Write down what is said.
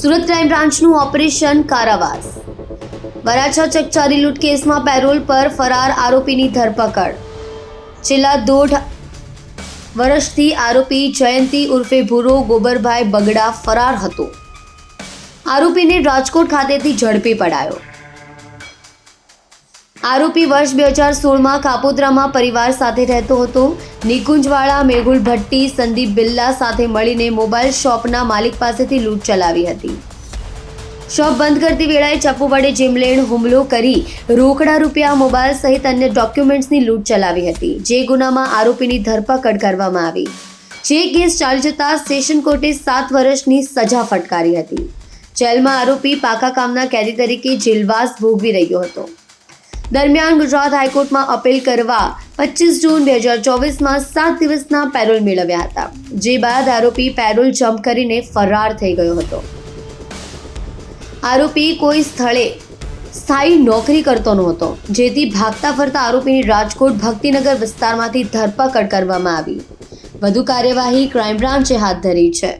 Surat crime બ્રાન્ચનું operation કારાવાસ। વરાછા ચકચારી લૂંટ કેસમાં પેરોલ પર ફરાર આરોપીની ધરપકડ। છેલ્લા 1.5 વર્ષથી આરોપી જયંતી ઉર્ફે ભૂરો ગોબરભાઈ બગડા ફરાર હતો। આરોપીને રાજકોટ ખાતેથી ઝડપી પડાયો। આરોપી વર્ષ 2016માં કાપોદ્રામાં પરિવાર સાથે રહેતો હતો। નિકુંજવાળા મેહુલ ભટ્ટી સંદીપ બિલ્લા સાથે મળીને મોબાઈલ શોપના માલિક પાસેથી લૂંટ ચલાવી હતી। શોપ બંધ કરતી વેળાએ ચપ્પુ વડે જીમલેણ હુમલો કરી રોકડા રૂપિયા મોબાઈલ સહિત અન્ય ડોક્યુમેન્ટ્સની લૂંટ ચલાવી હતી, જે ગુનામાં આરોપીની ધરપકડ કરવામાં આવી। જે કેસ ચાલી જતા સેશન કોર્ટે 7 વર્ષની સજા ફટકારી હતી। જેલમાં આરોપી પાકા કામના કેદી તરીકે જેલવાસ ભોગવી રહ્યો હતો। દરમિયાન ગુજરાત હાઈકોર્ટમાં અપીલ કરવા 25 જૂન 2024માં 7 દિવસના પેરોલ મેળવ્યા હતા, જે બાદ આરોપી પેરોલ જમ્પ કરીને ફરાર થઈ ગયો હતો। આરોપી કોઈ સ્થળે સ્થાયી નોકરી કરતો નહોતો, જેથી ભાગતા ફરતા આરોપીની રાજકોટ ભક્તિનગર વિસ્તારમાંથી ધરપકડ કરવામાં આવી। વધુ કાર્યવાહી ક્રાઇમ બ્રાન્ચે હાથ ધરી છે।